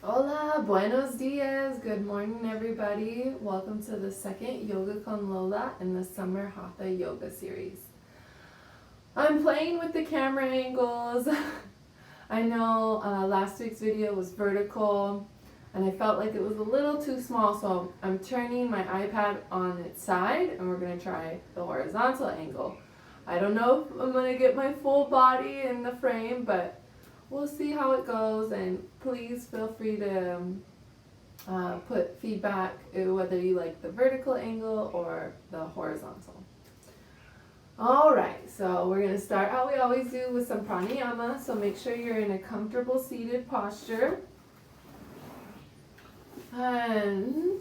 Hola, buenos dias, good morning everybody. Welcome to the second Yoga con Lola in the Summer Hatha Yoga series. I'm playing with the camera angles. I know last week's video was vertical and I felt like it was a little too small, so I'm turning my iPad on its side and we're going to try the horizontal angle. I don't know if I'm going to get my full body in the frame, but we'll see how it goes, and please feel free to put feedback whether you like the vertical angle or the horizontal. Alright, so we're going to start how we always do with some pranayama, so make sure you're in a comfortable seated posture. And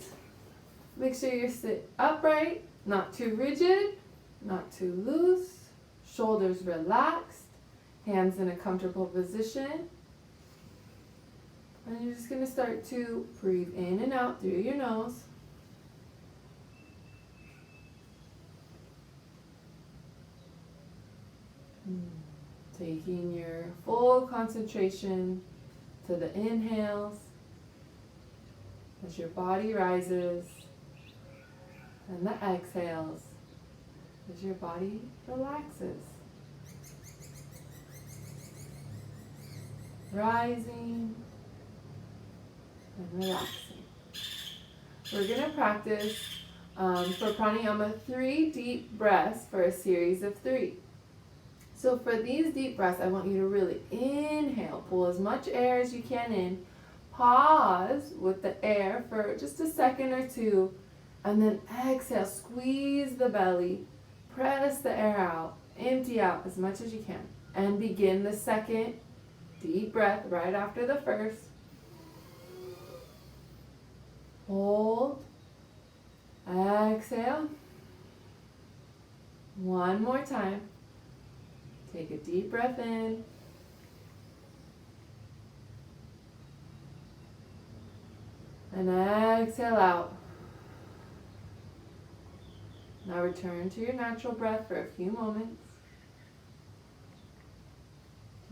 make sure you sit upright, not too rigid, not too loose, shoulders relaxed. Hands in a comfortable position. And you're just going to start to breathe in and out through your nose. Taking your full concentration to the inhales as your body rises, and the exhales as your body relaxes. Rising and relaxing. We're going to practice for pranayama 3 deep breaths for a series of 3. So for these deep breaths, I want you to really inhale, pull as much air as you can in, pause with the air for just a second or two, and then exhale, squeeze the belly, press the air out, empty out as much as you can, and begin the second deep breath right after the first. Hold. Exhale. One more time. Take a deep breath in. And exhale out. Now return to your natural breath for a few moments.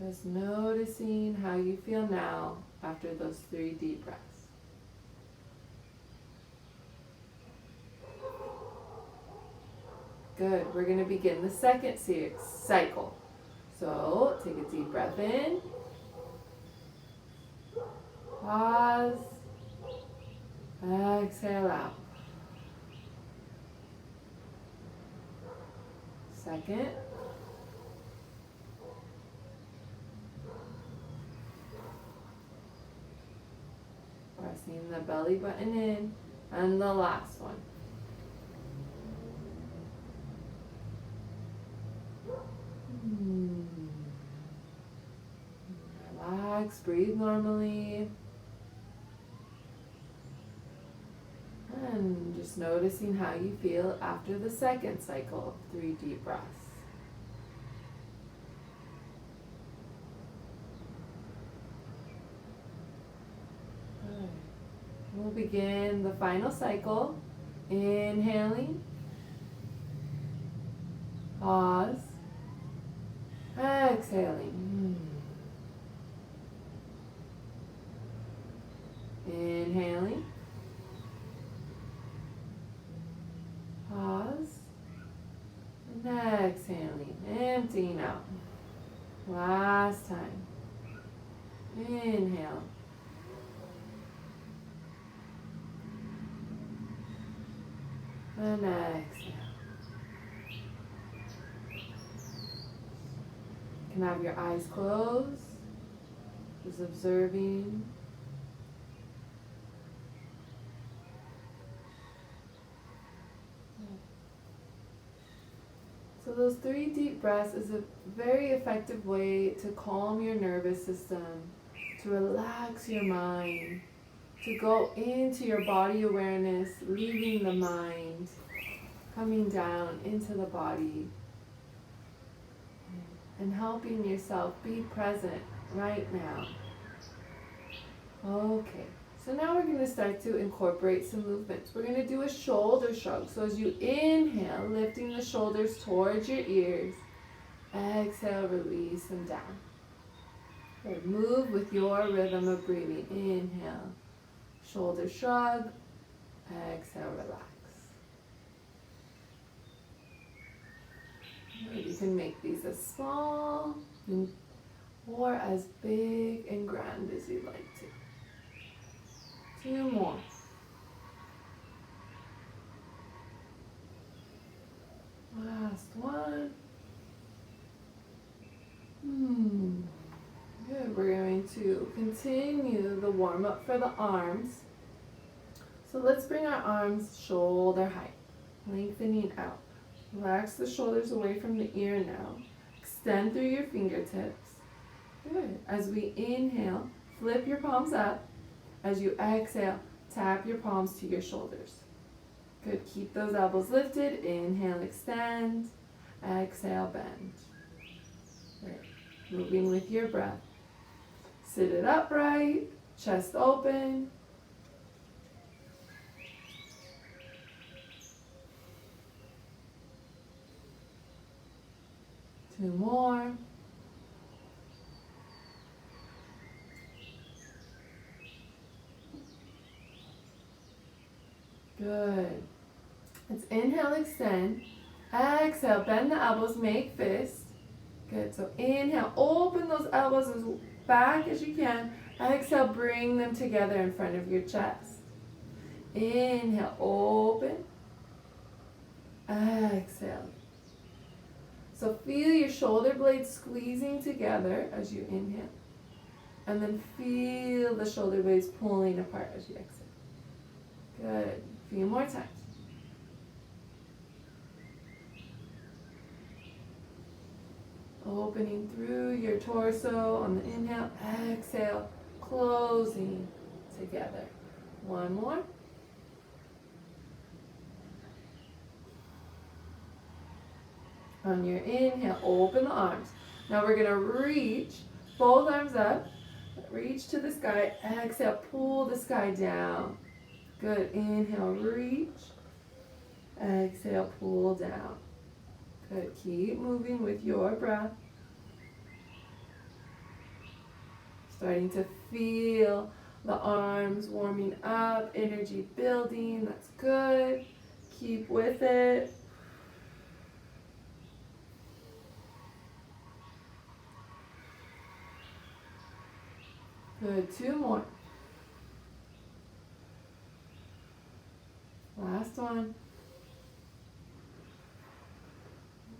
Just noticing how you feel now after those 3 deep breaths. Good. We're going to begin the second cycle. So take a deep breath in. Pause. Exhale out. Second. Pressing the belly button in, and the last one. Relax, breathe normally. And just noticing how you feel after the second cycle of 3 deep breaths. We'll begin the final cycle. Inhaling. Pause. Exhaling. Inhaling. Pause. And exhaling. Emptying out. Last time. Inhale. And exhale. You can have your eyes closed, just observing. So those 3 deep breaths is a very effective way to calm your nervous system, to relax your mind, to go into your body awareness, leaving the mind, coming down into the body, and helping yourself be present right now. Okay, so now we're going to start to incorporate some movements. We're going to do a shoulder shrug. So as you inhale, lifting the shoulders towards your ears, exhale, release them down. Good. Move with your rhythm of breathing. Inhale, shoulder shrug. Exhale, relax. You can make these as small or as big and grand as you'd like to. 2 more. Last one. Good. We're going to continue the warm up for the arms. So let's bring our arms shoulder height, lengthening out. Relax the shoulders away from the ear now. Extend through your fingertips. Good. As we inhale, flip your palms up. As you exhale, tap your palms to your shoulders. Good. Keep those elbows lifted. Inhale, extend. Exhale, bend. Good. Moving with your breath. Sit it upright, chest open. Two more. Good. Let's inhale, extend. Exhale, bend the elbows, make fists. Good. So inhale, open those elbows as back as you can. Exhale, bring them together in front of your chest. Inhale, open. Exhale. So feel your shoulder blades squeezing together as you inhale. And then feel the shoulder blades pulling apart as you exhale. Good. A few more times. Opening through your torso on the inhale. Exhale, closing together. One more. On your inhale, open the arms. Now we're going to reach both arms up. Reach to the sky. Exhale, pull the sky down. Good. Inhale, reach. Exhale, pull down. Good. Keep moving with your breath. Starting to feel the arms warming up, energy building. That's good. Keep with it. Good. 2 more. Last one.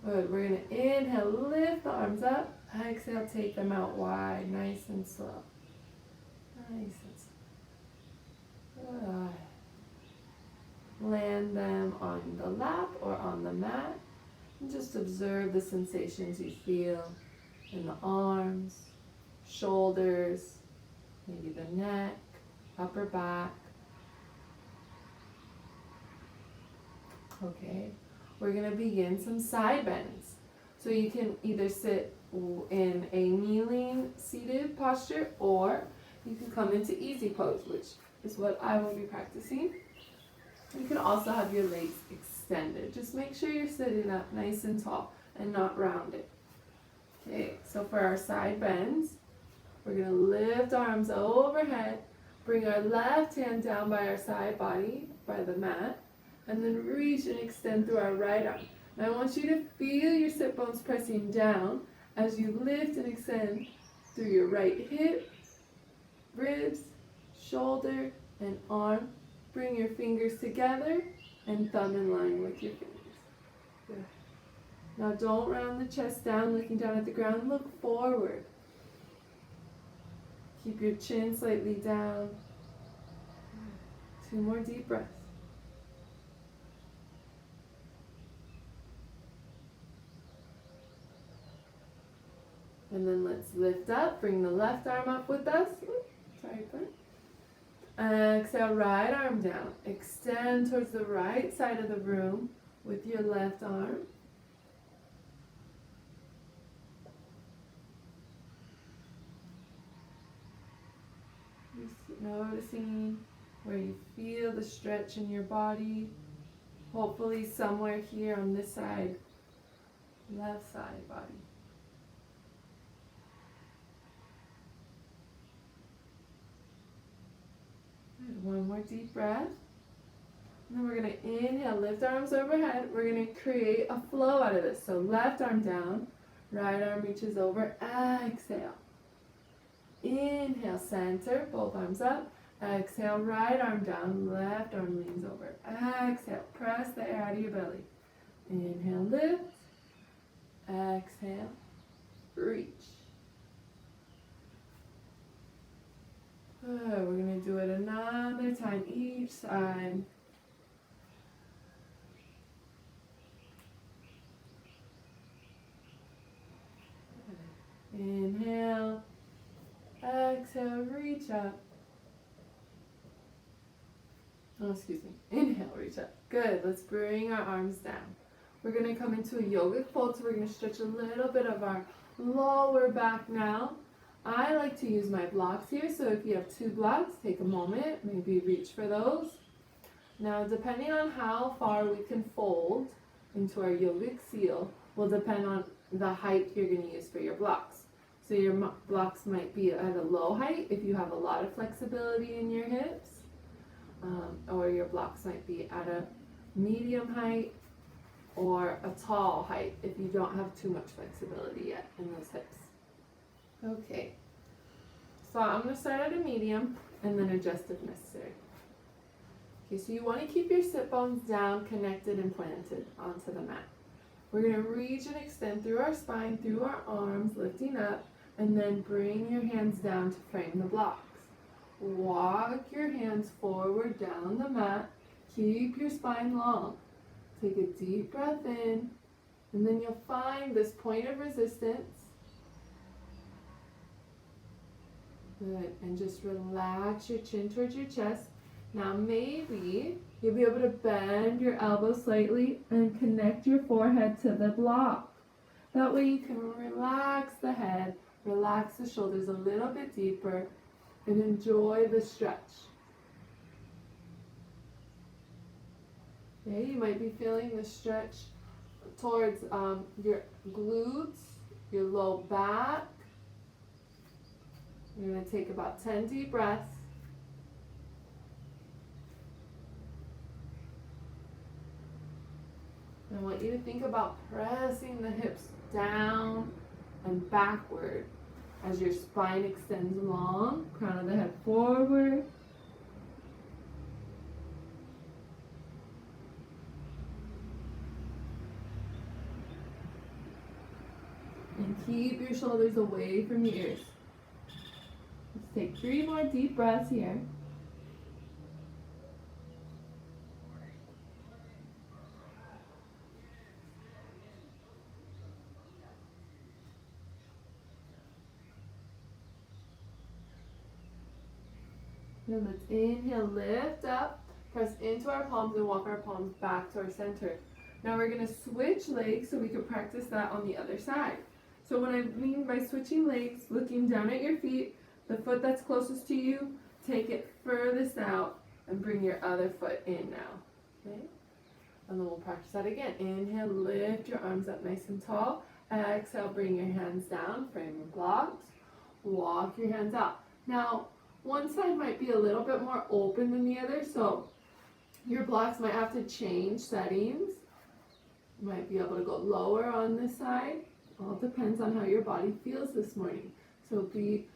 Good. We're going to inhale, lift the arms up. Exhale, take them out wide, nice and slow. Nice and slow. Good. Land them on the lap or on the mat. And just observe the sensations you feel in the arms, shoulders, maybe the neck, upper back. Okay, we're going to begin some side bends. So you can either sit in a kneeling seated posture, or you can come into easy pose, which is what I will be practicing. You can also have your legs extended. Just make sure you're sitting up nice and tall and not rounded. Okay, so for our side bends, we're going to lift arms overhead, bring our left hand down by our side body, by the mat, and then reach and extend through our right arm. Now I want you to feel your sit bones pressing down as you lift and extend through your right hip, ribs, shoulder, and arm. Bring your fingers together and thumb in line with your fingers. Good. Now don't round the chest down, looking down at the ground. Look forward. Keep your chin slightly down. 2 more deep breaths. And then let's lift up. Bring the left arm up with us. Sorry, friend. Exhale, right arm down. Extend towards the right side of the room with your left arm. Just noticing where you feel the stretch in your body. Hopefully somewhere here on this side, left side body. Good. One more deep breath. And then we're going to inhale, lift arms overhead. We're going to create a flow out of this. So left arm down, right arm reaches over, exhale. Inhale, center, both arms up. Exhale, right arm down, left arm leans over. Exhale, press the air out of your belly. Inhale, lift. Exhale, reach. Good. We're going to do it another time each side. Inhale, exhale, reach up. Oh, excuse me. Inhale, reach up. Good. Let's bring our arms down. We're going to come into a yogic fold, so we're going to stretch a little bit of our lower back now. I like to use my blocks here, so if you have 2 blocks, take a moment, maybe reach for those. Now, depending on how far we can fold into our yogic seal will depend on the height you're going to use for your blocks. So your blocks might be at a low height if you have a lot of flexibility in your hips, or your blocks might be at a medium height or a tall height if you don't have too much flexibility yet in those hips. Okay, so I'm going to start at a medium and then adjust if necessary. Okay, so you want to keep your sit bones down, connected and planted onto the mat. We're going to reach and extend through our spine, through our arms, lifting up, and then bring your hands down to frame the blocks. Walk your hands forward down the mat. Keep your spine long. Take a deep breath in, and then you'll find this point of resistance. Good, and just relax your chin towards your chest. Now maybe you'll be able to bend your elbows slightly and connect your forehead to the block. That way you can relax the head, relax the shoulders a little bit deeper, and enjoy the stretch. Okay, you might be feeling the stretch towards your glutes, your low back. You're going to take about 10 deep breaths. I want you to think about pressing the hips down and backward as your spine extends long, crown of the head forward. And keep your shoulders away from your ears. Let's take 3 more deep breaths here. And let's inhale, lift up, press into our palms and walk our palms back to our center. Now we're going to switch legs so we can practice that on the other side. So what I mean by switching legs, looking down at your feet, the foot that's closest to you, take it furthest out and bring your other foot in now. Okay? And then we'll practice that again. Inhale, lift your arms up nice and tall. Exhale, bring your hands down, frame your blocks. Walk your hands out. Now, one side might be a little bit more open than the other, so your blocks might have to change settings. You might be able to go lower on this side. All depends on how your body feels this morning. So be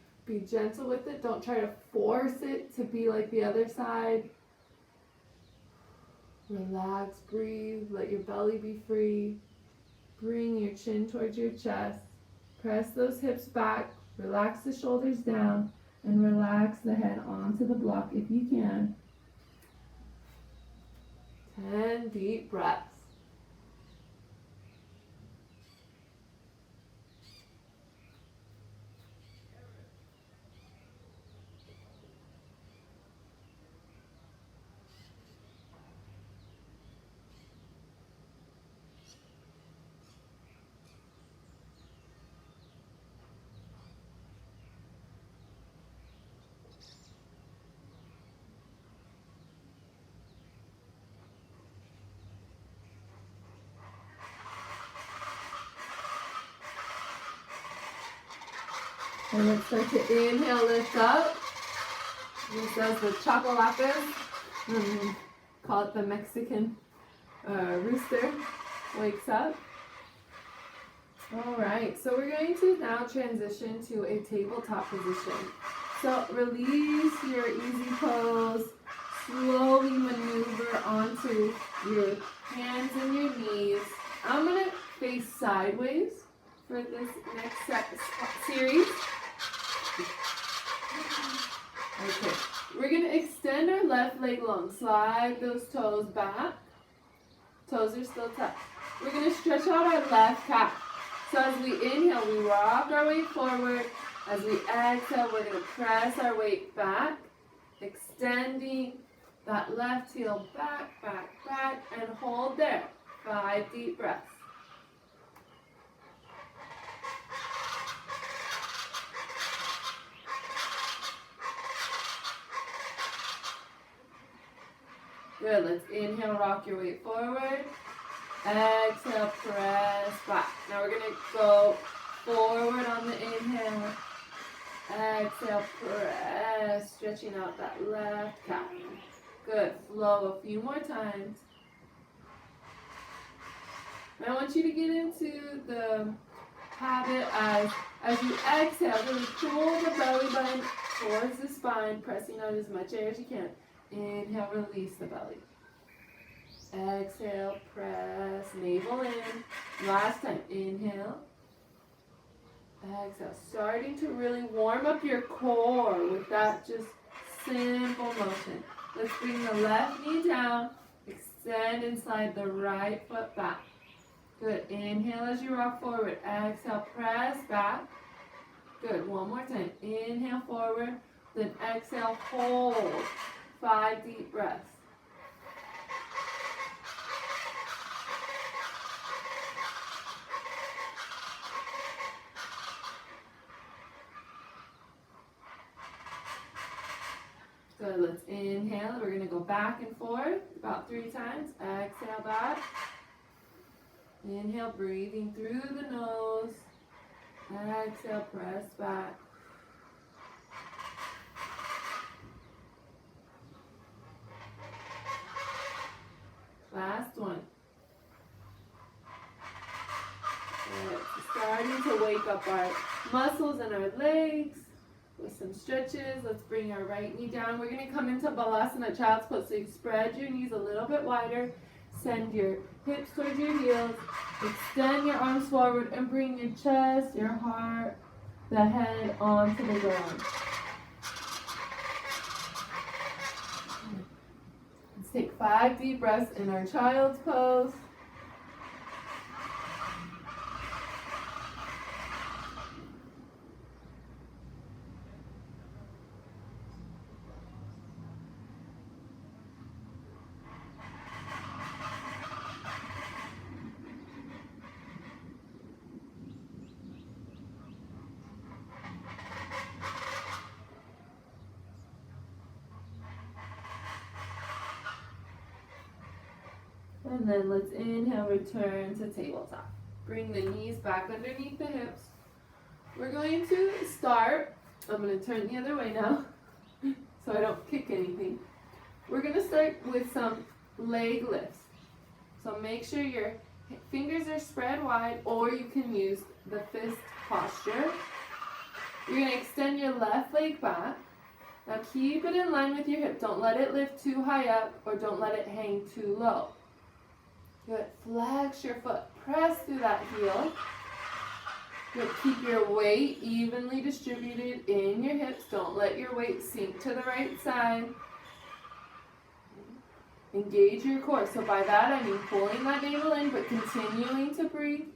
gentle with it. Don't try to force it to be like the other side. Relax, breathe, let your belly be free. Bring your chin towards your chest. Press those hips back. Relax the shoulders down. And relax the head onto the block if you can. 10 deep breaths. And let's start to inhale, lift up. This does the chocolate. Call it the Mexican rooster. Wakes up. Alright, so we're going to now transition to a tabletop position. So release your easy pose. Slowly maneuver onto your hands and your knees. I'm going to face sideways for this next series. Okay, we're going to extend our left leg long. Slide those toes back. Toes are still touched. We're going to stretch out our left calf. So as we inhale, we rock our weight forward. As we exhale, we're going to press our weight back, extending that left heel back, back, back, and hold there. 5 deep breaths. Good, let's inhale, rock your weight forward. Exhale, press back. Now we're going to go forward on the inhale. Exhale, press, stretching out that left calf. Good, flow a few more times. I want you to get into the habit as you exhale, really pull the belly button towards the spine, pressing out as much air as you can. Inhale, release the belly. Exhale, press, navel in. Last time, inhale. Exhale, starting to really warm up your core with that just simple motion. Let's bring the left knee down, extend and slide the right foot back. Good, inhale as you rock forward. Exhale, press back. Good, one more time. Inhale forward, then exhale, hold. 5 deep breaths. Good, let's inhale. We're going to go back and forth about 3 times. Exhale back. Inhale, breathing through the nose. Exhale, press back. Last one. Good. Starting to wake up our muscles in our legs with some stretches. Let's bring our right knee down. We're going to come into Mulasana, child's pose. So you spread your knees a little bit wider. Send your hips towards your heels. Extend your arms forward and bring your chest, your heart, the head onto the ground. Let's take 5 deep breaths in our child's pose. And then let's inhale, return to tabletop. Bring the knees back underneath the hips. We're going to start, I'm going to turn the other way now so I don't kick anything. We're going to start with some leg lifts. So make sure your fingers are spread wide, or you can use the fist posture. You're going to extend your left leg back. Now keep it in line with your hip. Don't let it lift too high up, or don't let it hang too low. Good. Flex your foot. Press through that heel. Good. Keep your weight evenly distributed in your hips. Don't let your weight sink to the right side. Engage your core. So by that I mean pulling that navel in, but continuing to breathe.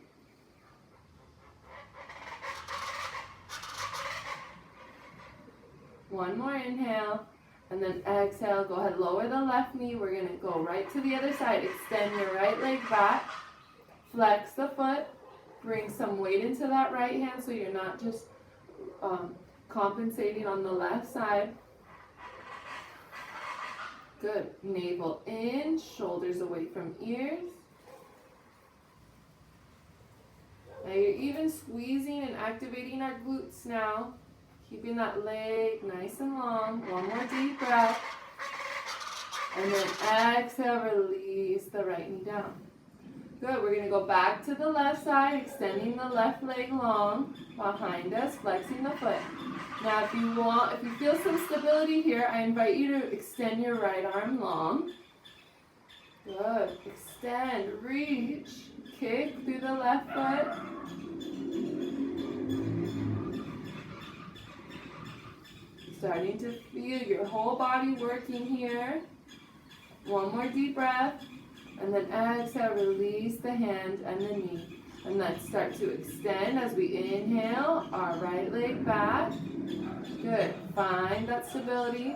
One more inhale. And then exhale, go ahead, lower the left knee. We're going to go right to the other side. Extend your right leg back. Flex the foot. Bring some weight into that right hand so you're not just compensating on the left side. Good. Navel in, shoulders away from ears. Now you're even squeezing and activating our glutes now. Keeping that leg nice and long. One more deep breath. And then exhale, release the right knee down. Good, we're gonna go back to the left side, extending the left leg long behind us, flexing the foot. Now if you feel some stability here, I invite you to extend your right arm long. Good, extend, reach, kick through the left foot. Starting to feel your whole body working here. One more deep breath. And then exhale, release the hand and the knee. And let's start to extend as we inhale our right leg back. Good. Find that stability.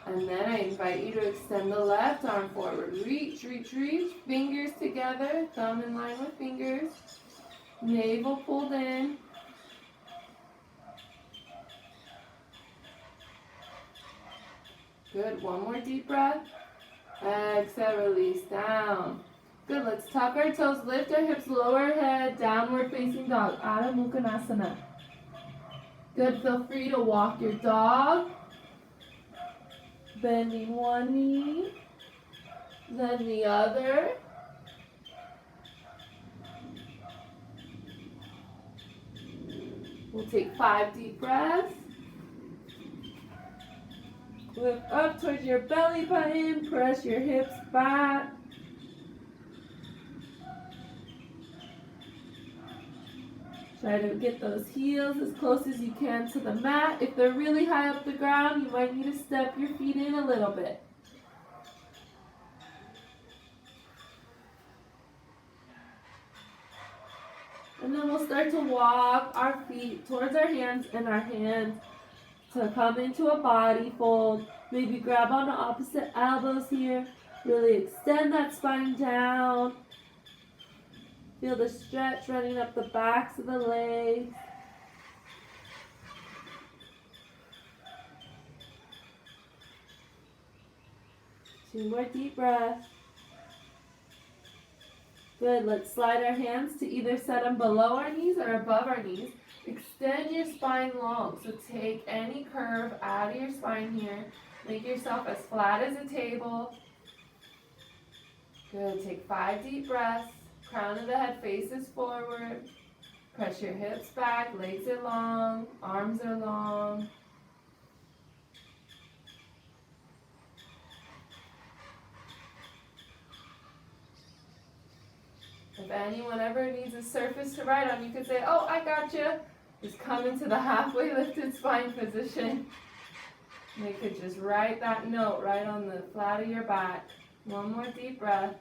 And then I invite you to extend the left arm forward. Reach, reach, reach. Fingers together. Thumb in line with fingers. Navel pulled in. Good. One more deep breath. Exhale, release down. Good, let's tuck our toes, lift our hips, lower head, downward facing dog, Adho Mukha Mulasana. Good, feel free to walk your dog, bending one knee, then the other. We'll take 5 deep breaths. Lift up towards your belly button, press your hips back. Try to get those heels as close as you can to the mat. If they're really high up the ground, you might need to step your feet in a little bit. And then we'll start to walk our feet towards our hands and our hands to come into a body fold. Maybe grab on the opposite elbows here. Really extend that spine down. Feel the stretch running up the backs of the legs. Two more deep breaths. Good, let's slide our hands to either set them below our knees or above our knees. Extend your spine long, so take any curve out of your spine here. Make yourself as flat as a table. Good, take 5 deep breaths. Crown of the head faces forward. Press your hips back, legs are long, arms are long. If anyone ever needs a surface to write on, you could say, oh, I got you. Just come into the halfway lifted spine position. And you could just write that note right on the flat of your back. One more deep breath.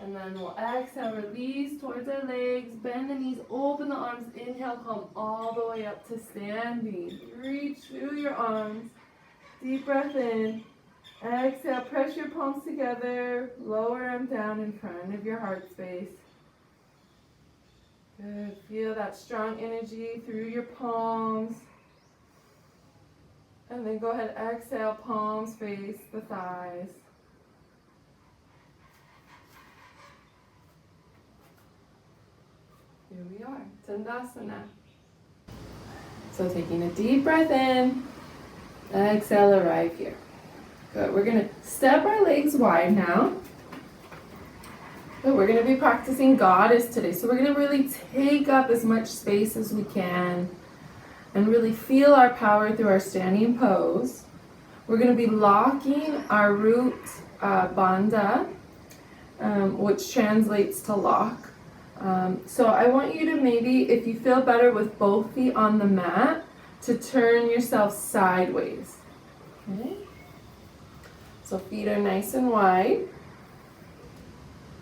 And then we'll exhale, release towards our legs, bend the knees, open the arms, inhale, come all the way up to standing. Reach through your arms. Deep breath in. Exhale, press your palms together, lower them down in front of your heart space. Good, feel that strong energy through your palms. And then go ahead, exhale, palms face the thighs. Here we are, Navasana. So taking a deep breath in, exhale, arrive here. Good. We're going to step our legs wide now. Good. We're going to be practicing Goddess today. So we're going to really take up as much space as we can and really feel our power through our standing pose. We're going to be locking our root bandha, which translates to lock. So I want you to maybe, if you feel better with both feet on the mat, to turn yourself sideways. Okay? So feet are nice and wide,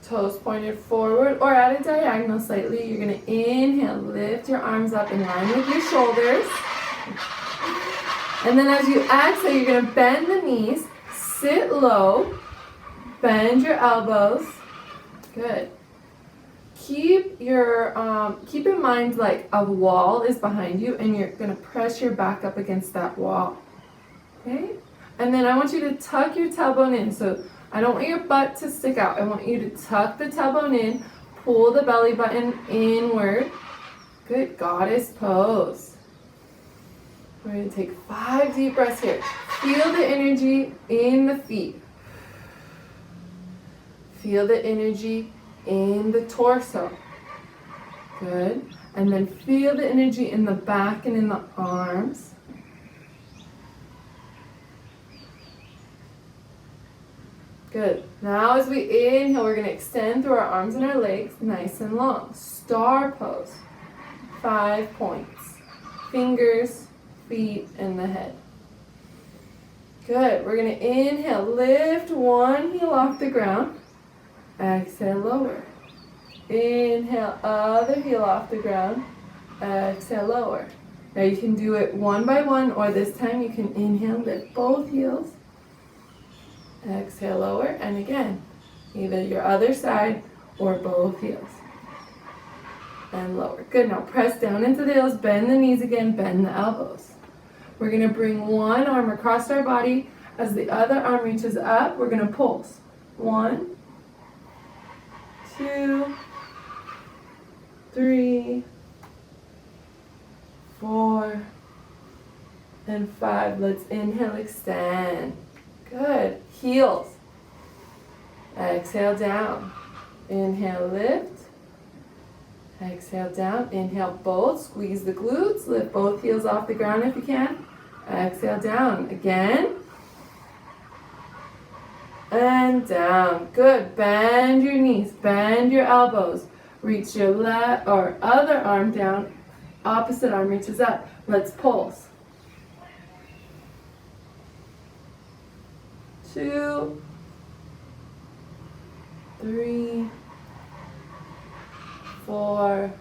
toes pointed forward or at a diagonal slightly. You're going to inhale, lift your arms up in line with your shoulders. And then as you exhale, you're going to bend the knees, sit low, bend your elbows. Good. Keep in mind like a wall is behind you and you're going to press your back up against that wall. Okay? And then I want you to tuck your tailbone in. So I don't want your butt to stick out. I want you to tuck the tailbone in, pull the belly button inward. Good, Goddess pose. We're going to take 5 deep breaths here. Feel the energy in the feet. Feel the energy in the torso. Good. And then feel the energy in the back and in the arms. Good. Now as we inhale, we're going to extend through our arms and our legs, nice and long. Star pose. 5 points. Fingers, feet, and the head. Good. We're going to inhale, lift one heel off the ground. Exhale, lower. Inhale, other heel off the ground. Exhale, lower. Now you can do it one by one, or this time you can inhale, lift both heels. Exhale, lower, and again, either your other side or both heels. And lower. Good. Now press down into the heels, bend the knees again, bend the elbows. We're going to bring one arm across our body. As the other arm reaches up, we're going to pulse. 1, 2, 3, 4, and 5. Let's inhale, extend. Good. Heels. Exhale, down. Inhale, lift. Exhale, down. Inhale, both. Squeeze the glutes. Lift both heels off the ground if you can. Exhale, down. Again. And down. Good. Bend your knees. Bend your elbows. Reach your left or other arm down. Opposite arm reaches up. Let's pulse. 2, 3, 4,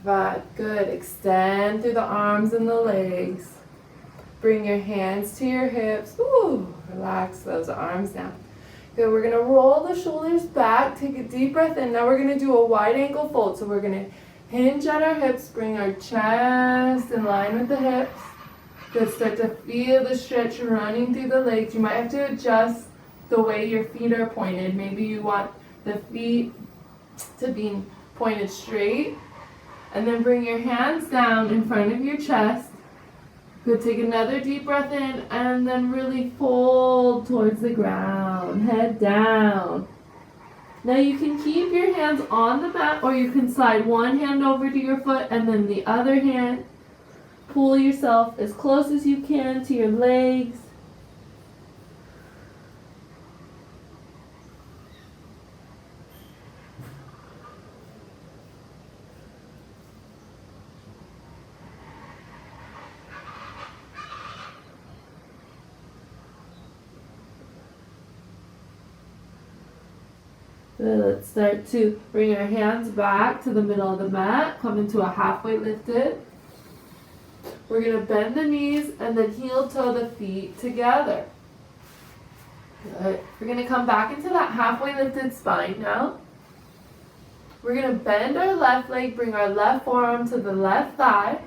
5. Good. Extend through the arms and the legs. Bring your hands to your hips. Ooh, relax those arms down. Good. We're going to roll the shoulders back. Take a deep breath in. Now we're going to do a wide ankle fold. So we're going to hinge at our hips. Bring our chest in line with the hips. Good. Start to feel the stretch running through the legs. You might have to adjust the way your feet are pointed. Maybe you want the feet to be pointed straight. And then bring your hands down in front of your chest. Good. Take another deep breath in and then really fold towards the ground. Head down. Now you can keep your hands on the mat, or you can slide one hand over to your foot and then the other hand. Pull yourself as close as you can to your legs. Let's start to bring our hands back to the middle of the mat. Come into a halfway lifted. We're going to bend the knees and then heel toe the feet together. Good. We're going to come back into that halfway lifted spine now. We're going to bend our left leg, bring our left forearm to the left thigh.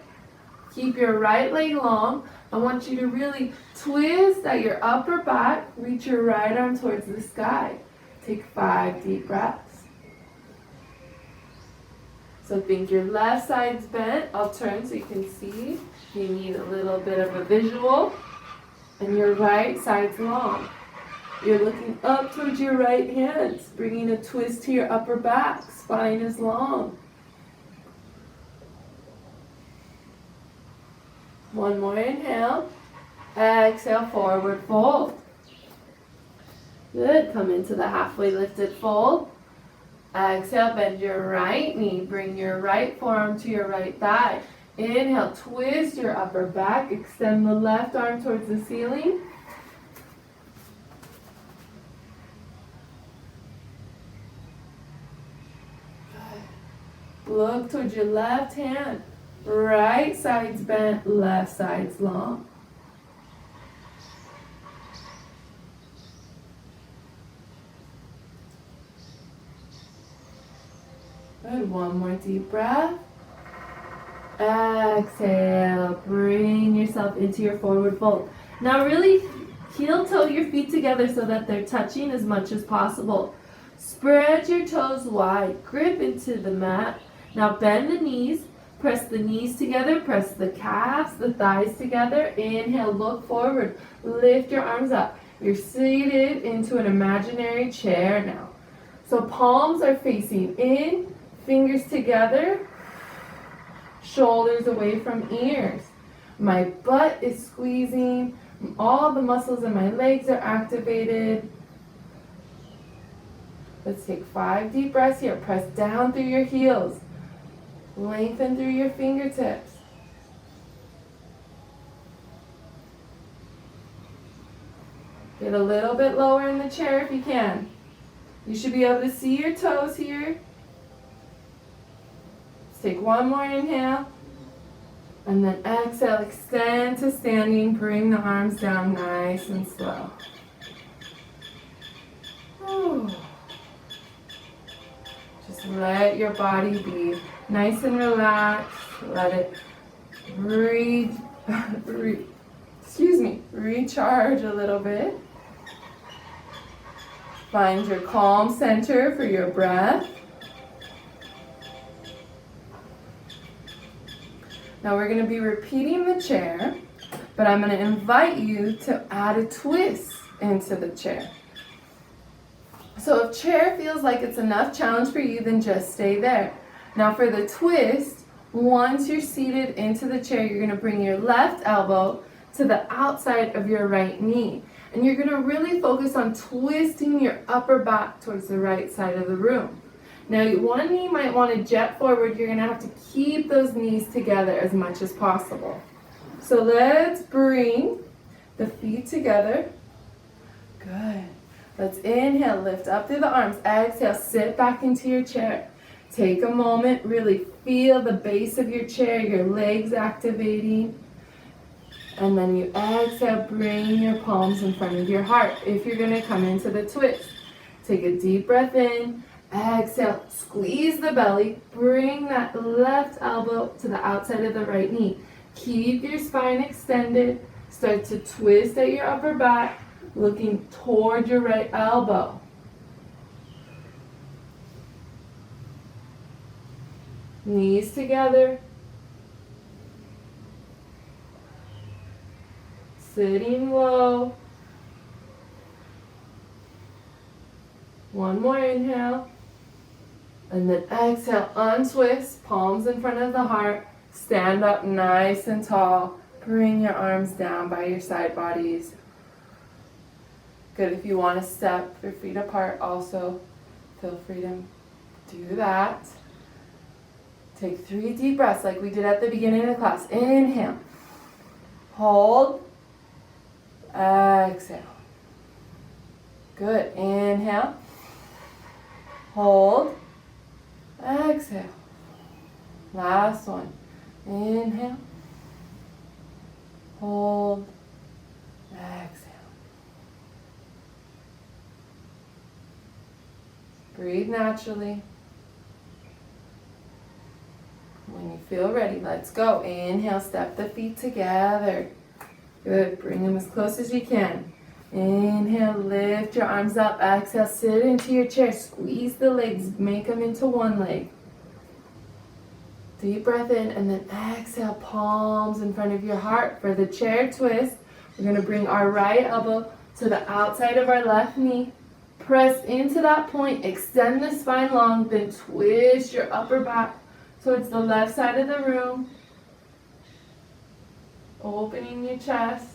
Keep your right leg long. I want you to really twist at your upper back. Reach your right arm towards the sky. Take 5 deep breaths. So think your left side's bent. I'll turn so you can see. You need a little bit of a visual. And your right side's long. You're looking up towards your right hands, bringing a twist to your upper back. Spine is long. One more inhale. Exhale, forward fold. Good. Come into the halfway lifted fold. Exhale, bend your right knee. Bring your right forearm to your right thigh. Inhale, twist your upper back. Extend the left arm towards the ceiling. Good. Look towards your left hand. Right side's bent, left side's long. Good. One more deep breath. Exhale. Bring yourself into your forward fold. Now really heel toe your feet together so that they're touching as much as possible. Spread your toes wide. Grip into the mat. Now bend the knees. Press the knees together, press the calves, the thighs together. Inhale, look forward, lift your arms up. You're seated into an imaginary chair now. So palms are facing in, fingers together, shoulders away from ears. My butt is squeezing, all the muscles in my legs are activated. Let's take 5 deep breaths here. Press down through your heels. Lengthen through your fingertips. Get a little bit lower in the chair if you can. You should be able to see your toes here. Let's take one more inhale. And then exhale, extend to standing. Bring the arms down nice and slow. Whew. Just let your body be nice and relaxed. Let it recharge a little bit. Find your calm center for your breath. Now we're going to be repeating the chair, but I'm going to invite you to add a twist into the chair. So if chair feels like it's enough challenge for you, then just stay there. Now for the twist, once you're seated into the chair, you're going to bring your left elbow to the outside of your right knee. And you're going to really focus on twisting your upper back towards the right side of the room. Now one knee might want to jet forward. You're going to have to keep those knees together as much as possible. So let's bring the feet together. Good. Let's inhale, lift up through the arms. Exhale, sit back into your chair. Take a moment, really feel the base of your chair, your legs activating. And then you exhale, bring your palms in front of your heart. If you're going to come into the twist, take a deep breath in. Exhale, squeeze the belly. Bring that left elbow to the outside of the right knee. Keep your spine extended. Start to twist at your upper back, looking toward your right elbow. Knees together. Sitting low. One more inhale. And then exhale, untwist, palms in front of the heart. Stand up nice and tall. Bring your arms down by your side bodies. Good, if you want to step your feet apart also, feel free to do that. Take 3 deep breaths like we did at the beginning of the class. Inhale. Hold. Exhale. Good. Inhale. Hold. Exhale. Last one. Inhale. Hold. Exhale. Breathe naturally. When you feel ready, let's go. Inhale, step the feet together. Good. Bring them as close as you can. Inhale, lift your arms up. Exhale, sit into your chair. Squeeze the legs. Make them into one leg. Deep breath in and then exhale, palms in front of your heart. For the chair twist, we're going to bring our right elbow to the outside of our left knee. Press into that point. Extend the spine long. Then twist your upper back towards the left side of the room. Opening your chest.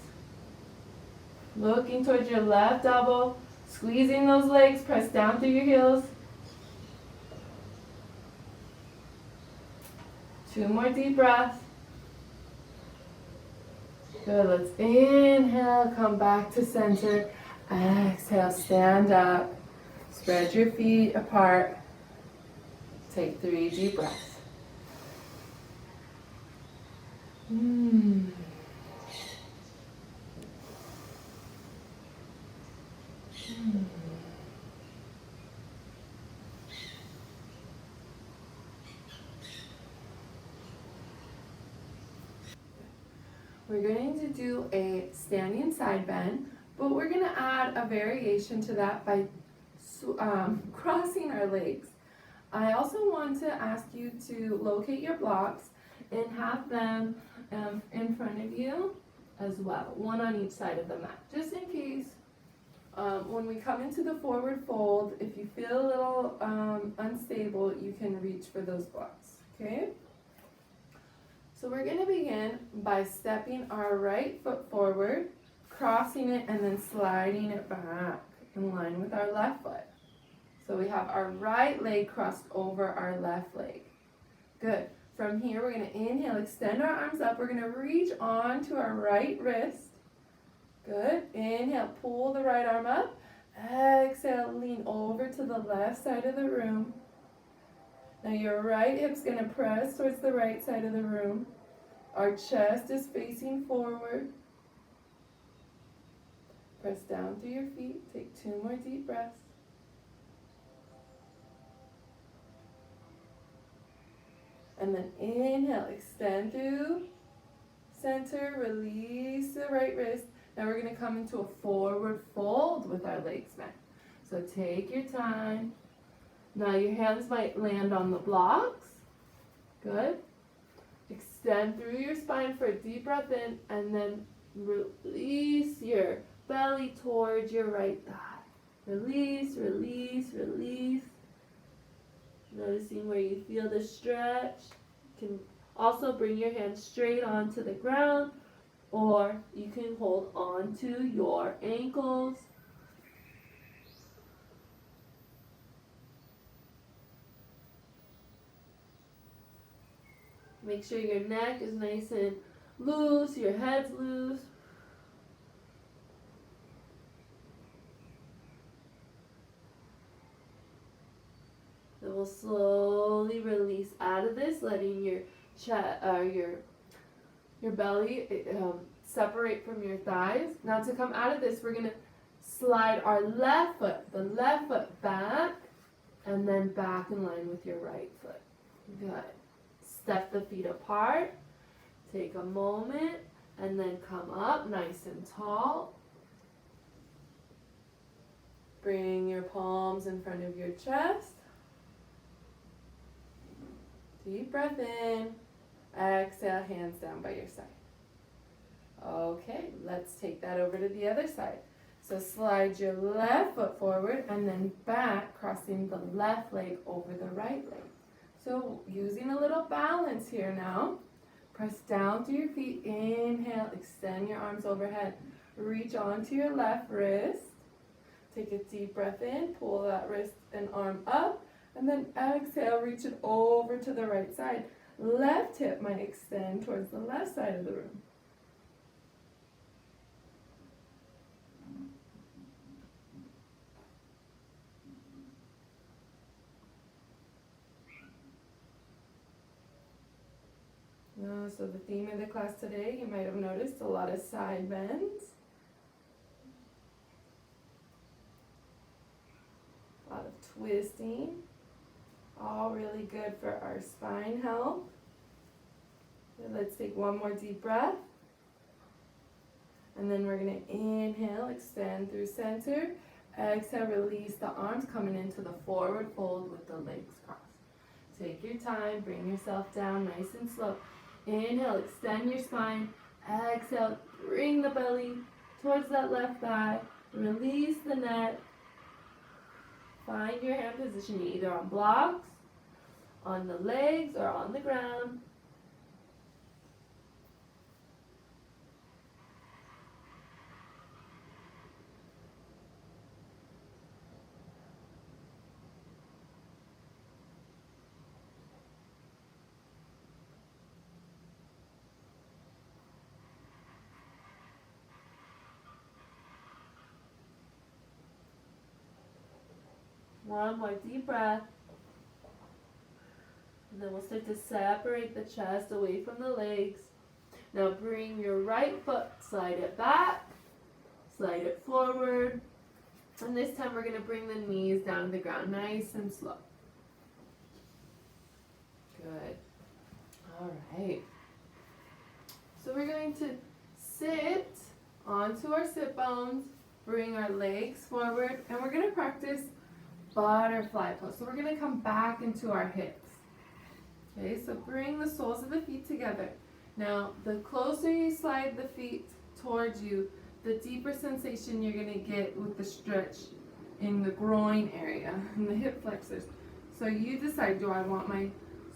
Looking towards your left elbow. Squeezing those legs. Press down through your heels. 2 more deep breaths. Good. Let's inhale. Come back to center. Exhale. Stand up. Spread your feet apart. Take 3 deep breaths. We're going to do a standing side bend, but we're going to add a variation to that by crossing our legs. I also want to ask you to locate your blocks and have them in front of you as well, one on each side of the mat, just in case. When we come into the forward fold, if you feel a little unstable, you can reach for those blocks, okay? So we're going to begin by stepping our right foot forward, crossing it, and then sliding it back in line with our left foot. So we have our right leg crossed over our left leg. Good. From here, we're going to inhale, extend our arms up. We're going to reach onto our right wrist. Good. Inhale, pull the right arm up. Exhale, lean over to the left side of the room. Now your right hip's going to press towards the right side of the room. Our chest is facing forward. Press down through your feet. Take 2 more deep breaths. And then inhale, extend through center, release the right wrist. Now we're going to come into a forward fold with our legs bent. So take your time. Now your hands might land on the blocks. Good. Extend through your spine for a deep breath in, and then release your belly towards your right thigh. Release, release, release. Noticing where you feel the stretch. You can also bring your hands straight onto the ground, or you can hold on to your ankles. Make sure your neck is nice and loose, your head's loose. Then we'll slowly release out of this, letting your chest, your belly separate from your thighs. Now to come out of this, we're going to slide our the left foot back, and then back in line with your right foot. Good. Step the feet apart. Take a moment, and then come up nice and tall. Bring your palms in front of your chest. Deep breath in. Exhale, hands down by your side. Okay, let's take that over to the other side. So slide your left foot forward and then back, crossing the left leg over the right leg. So using a little balance here now. Press down through your feet. Inhale, extend your arms overhead. Reach onto your left wrist. Take a deep breath in, pull that wrist and arm up, and then exhale, reach it over to the right side. Left hip might extend towards the left side of the room. So the theme of the class today, you might have noticed a lot of side bends. A lot of twisting. All really good for our spine health. So let's take one more deep breath. And then we're going to inhale, extend through center. Exhale, release the arms, coming into the forward fold with the legs crossed. Take your time, bring yourself down nice and slow. Inhale, extend your spine. Exhale, bring the belly towards that left thigh. Release the neck. Find your hand position either on blocks, on the legs, or on the ground. One more deep breath. And then we'll start to separate the chest away from the legs. Now bring your right foot, slide it back, slide it forward. And this time we're going to bring the knees down to the ground, nice and slow. Good. All right. So we're going to sit onto our sit bones, bring our legs forward, and we're going to practice butterfly pose. So we're going to come back into our hips. Okay, so bring the soles of the feet together. Now, the closer you slide the feet towards you, the deeper sensation you're going to get with the stretch in the groin area, in the hip flexors. So you decide, do I want my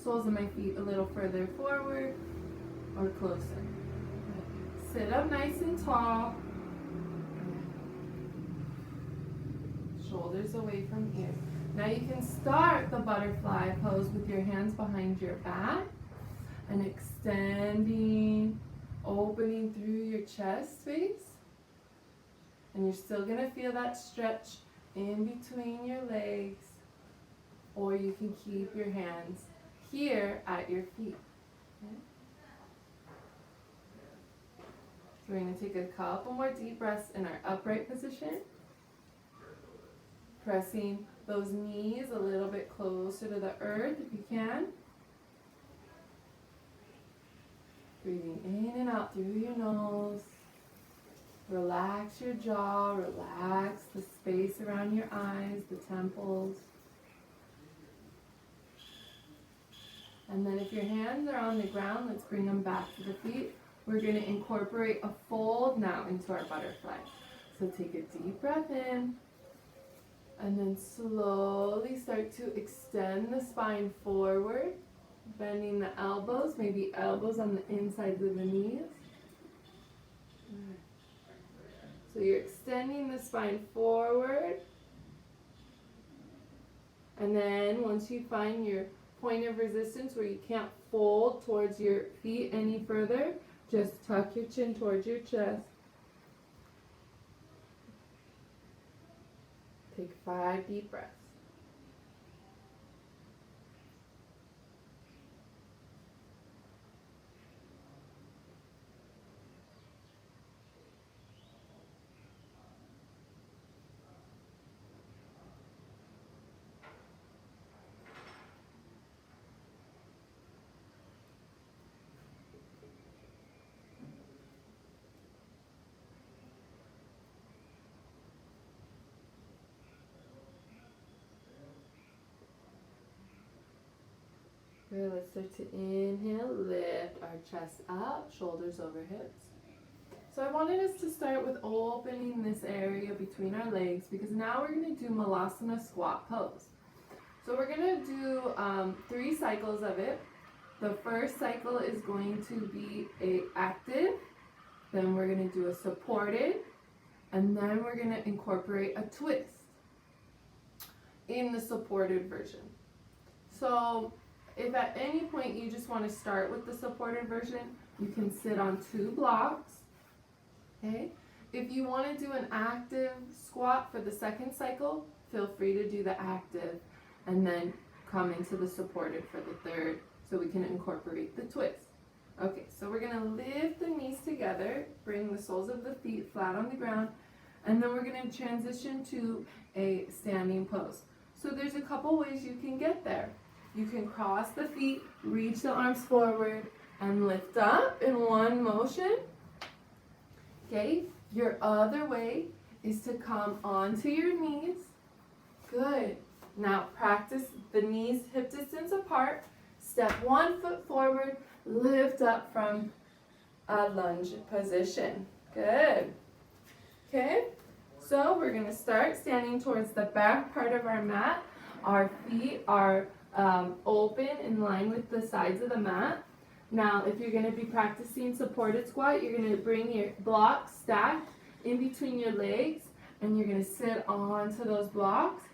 soles of my feet a little further forward or closer? Sit up nice and tall. Shoulders away from ears. Now you can start the butterfly pose with your hands behind your back and extending, opening through your chest space. And you're still going to feel that stretch in between your legs, or you can keep your hands here at your feet. Okay? So we're going to take a couple more deep breaths in our upright position. Pressing those knees a little bit closer to the earth if you can. Breathing in and out through your nose. Relax your jaw, relax the space around your eyes, the temples. And then if your hands are on the ground, let's bring them back to the feet. We're going to incorporate a fold now into our butterfly. So take a deep breath in. And then slowly start to extend the spine forward, bending the elbows, maybe elbows on the insides of the knees. So you're extending the spine forward. And then once you find your point of resistance where you can't fold towards your feet any further, just tuck your chin towards your chest. Take 5 deep breaths. Good, let's start to inhale, lift our chest up, shoulders over hips. So I wanted us to start with opening this area between our legs because now we're going to do Mulasana squat pose. So we're going to do 3 cycles of it. The first cycle is going to be a active, then we're going to do a supported, and then we're going to incorporate a twist in the supported version. So if at any point you just want to start with the supported version, you can sit on 2 blocks. Okay? If you want to do an active squat for the second cycle, feel free to do the active and then come into the supported for the third so we can incorporate the twist. Okay, so we're going to lift the knees together, bring the soles of the feet flat on the ground, and then we're going to transition to a standing pose. So there's a couple ways you can get there. You can cross the feet, reach the arms forward, and lift up in one motion. Okay, your other way is to come onto your knees. Good. Now practice the knees hip distance apart. Step 1 foot forward, lift up from a lunge position. Good. Okay, so we're going to start standing towards the back part of our mat. Our feet are open in line with the sides of the mat. Now, if you're going to be practicing supported squat, you're going to bring your blocks stacked in between your legs, and you're going to sit onto those blocks.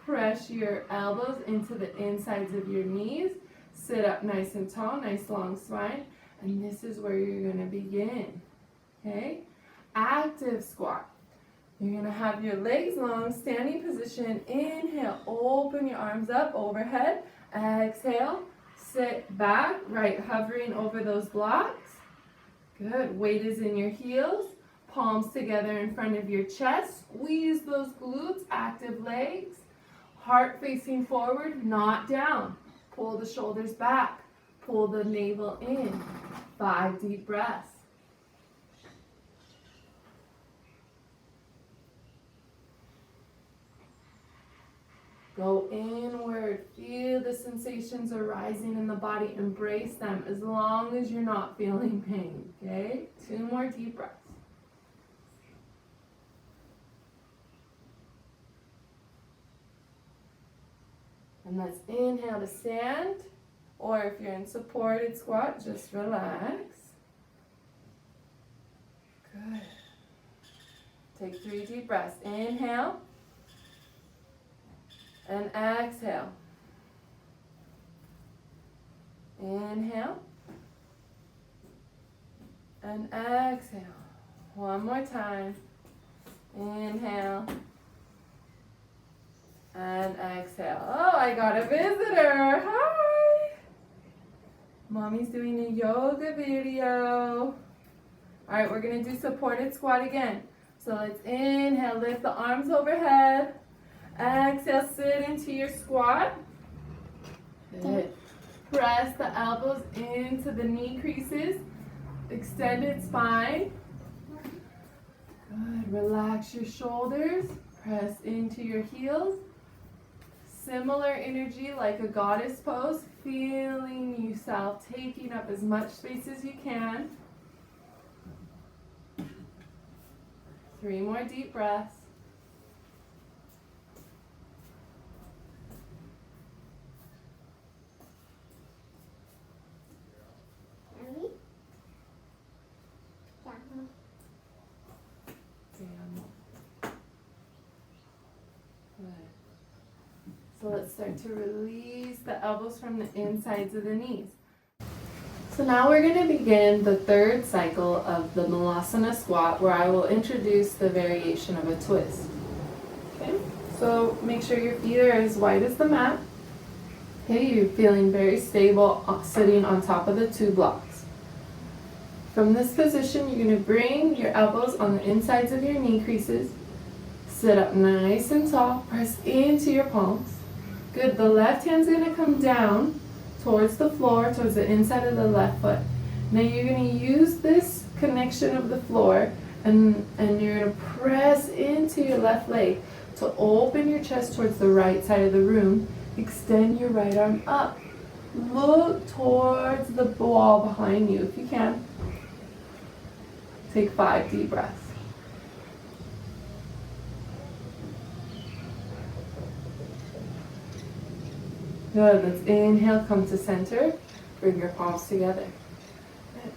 Press your elbows into the insides of your knees. Sit up nice and tall, nice long spine, and this is where you're going to begin. Okay? Active squat. You're going to have your legs long, standing position. Inhale, open your arms up overhead. Exhale, sit back, right, hovering over those blocks. Good. Weight is in your heels. Palms together in front of your chest. Squeeze those glutes, active legs. Heart facing forward, not down. Pull the shoulders back. Pull the navel in. 5 deep breaths. Go inward. Feel the sensations arising in the body. Embrace them as long as you're not feeling pain. Okay? 2 more deep breaths. And let's inhale to stand. Or if you're in supported squat, just relax. Good. Take 3 deep breaths. Inhale. And exhale. Inhale. And exhale. One more time. Inhale. And exhale. Oh, I got a visitor. Hi. Mommy's doing a yoga video. All right, we're going to do supported squat again. So let's inhale, lift the arms overhead. Exhale, sit into your squat. Good. Press the elbows into the knee creases. Extended spine. Good. Relax your shoulders. Press into your heels. Similar energy like a goddess pose. Feeling yourself taking up as much space as you can. 3 more deep breaths. So let's start to release the elbows from the insides of the knees. So now we're going to begin the 3rd cycle of the Mulasana squat, where I will introduce the variation of a twist. Okay, so make sure your feet are as wide as the mat. Okay, you're feeling very stable sitting on top of the 2 blocks. From this position, you're going to bring your elbows on the insides of your knee creases. Sit up nice and tall. Press into your palms. Good. The left hand's going to come down towards the floor, towards the inside of the left foot. Now you're going to use this connection of the floor and you're going to press into your left leg to open your chest towards the right side of the room. Extend your right arm up. Look towards the wall behind you if you can. Take 5 deep breaths. Good. Let's inhale, come to center. Bring your palms together.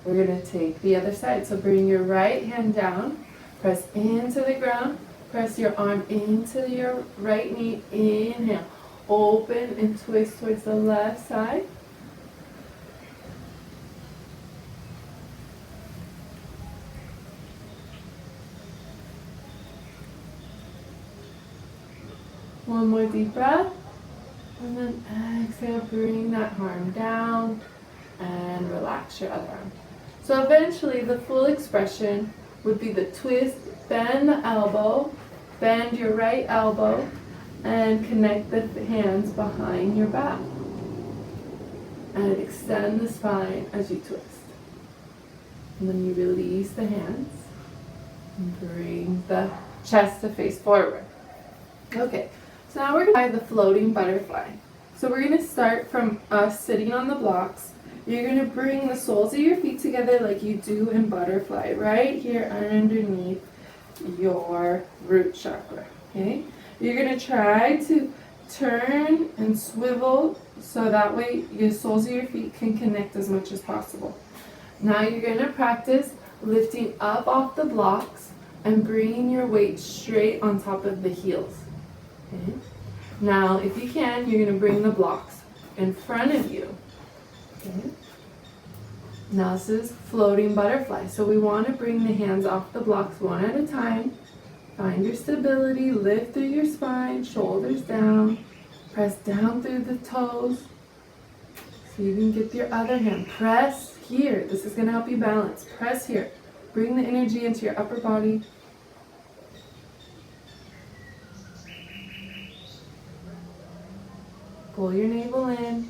We're going to take the other side. So bring your right hand down. Press into the ground. Press your arm into your right knee. Inhale. Open and twist towards the left side. One more deep breath. And then exhale, bring that arm down and relax your other arm. So eventually the full expression would be the twist, bend the elbow, bend your right elbow, and connect the hands behind your back. And extend the spine as you twist. And then you release the hands and bring the chest to face forward. Okay. So now we're going to try the floating butterfly. So we're going to start from us sitting on the blocks. You're going to bring the soles of your feet together like you do in butterfly, right here underneath your root chakra. Okay? You're going to try to turn and swivel so that way your soles of your feet can connect as much as possible. Now you're going to practice lifting up off the blocks and bringing your weight straight on top of the heels. Okay. Now, if you can, you're going to bring the blocks in front of you. Okay. Now this is floating butterfly. So we want to bring the hands off the blocks one at a time. Find your stability, lift through your spine, shoulders down, press down through the toes. So you can get your other hand. Press here. This is going to help you balance. Press here. Bring the energy into your upper body. Pull your navel in.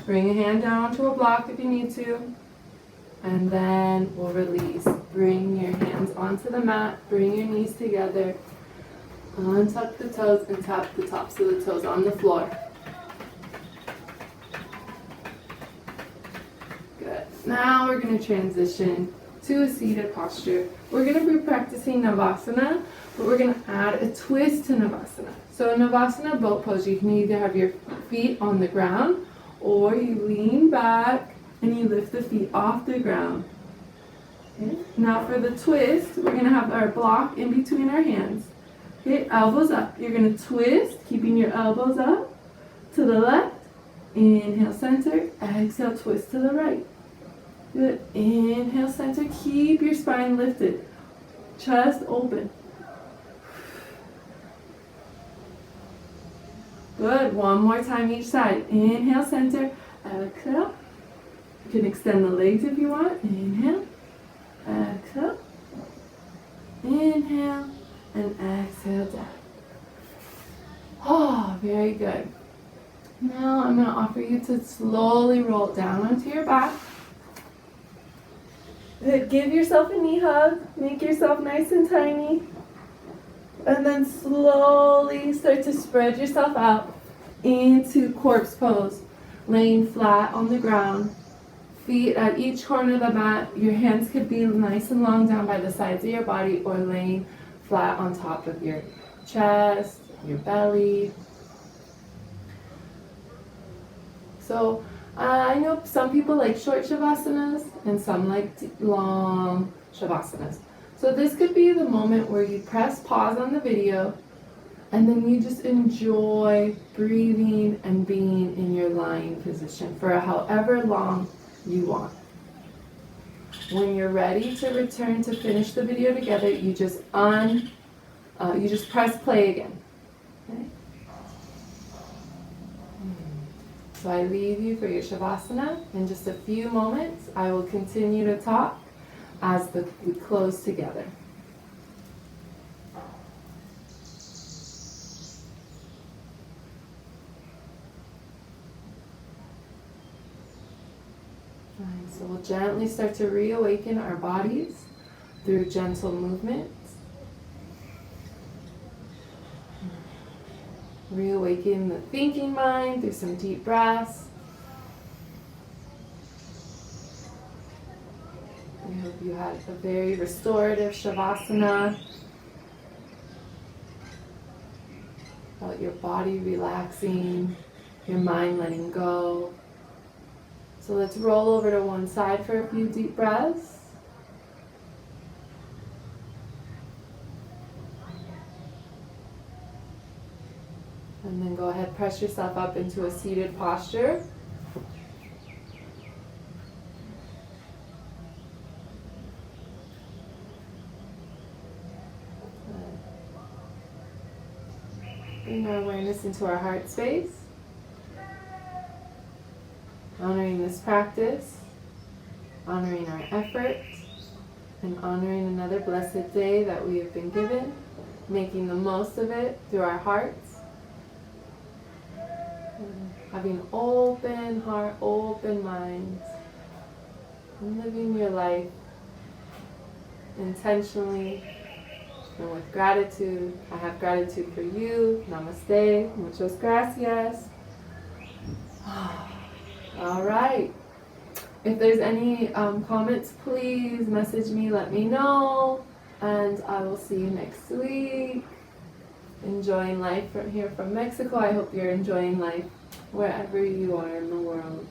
Bring a hand down onto a block if you need to. And then we'll release. Bring your hands onto the mat. Bring your knees together. Untuck the toes and tap the tops of the toes on the floor. Good. Now we're going to transition to a seated posture. We're going to be practicing Navasana, but we're going to add a twist to Navasana. So in Navasana boat pose, you can either have your feet on the ground or you lean back and you lift the feet off the ground. Okay. Now for the twist, we're going to have our block in between our hands. Okay, elbows up. You're going to twist, keeping your elbows up to the left. Inhale, center. Exhale, twist to the right. Good. Inhale, center. Keep your spine lifted. Chest open. Good. One more time each side. Inhale, center. Exhale. You can extend the legs if you want. Inhale. Exhale. Inhale. And exhale down. Oh, very good. Now I'm going to offer you to slowly roll down onto your back. Good. Give yourself a knee hug. Make yourself nice and tiny. And then slowly start to spread yourself out into corpse pose. Laying flat on the ground. Feet at each corner of the mat. Your hands could be nice and long down by the sides of your body or laying flat on top of your chest, your belly. So I know some people like short shavasanas and some like long shavasanas. So this could be the moment where you press pause on the video and then you just enjoy breathing and being in your lying position for however long you want. When you're ready to return to finish the video together, you just press play again. Okay? So I leave you for your shavasana. In just a few moments, I will continue to talk as we close together. So we'll gently start to reawaken our bodies through gentle movements. Reawaken the thinking mind through some deep breaths. I hope you had a very restorative shavasana. Felt your body relaxing, your mind letting go. So let's roll over to one side for a few deep breaths. And then go ahead, press yourself up into a seated posture. Bring our awareness into our heart space. Honoring this practice, honoring our effort, and honoring another blessed day that we have been given, making the most of it through our hearts, having open heart, open minds, and living your life intentionally and with gratitude. I have gratitude for you. Namaste. Muchas gracias. All right. If there's any comments, please message me, let me know, and I will see you next week. Enjoying life from here from Mexico. I hope you're enjoying life wherever you are in the world.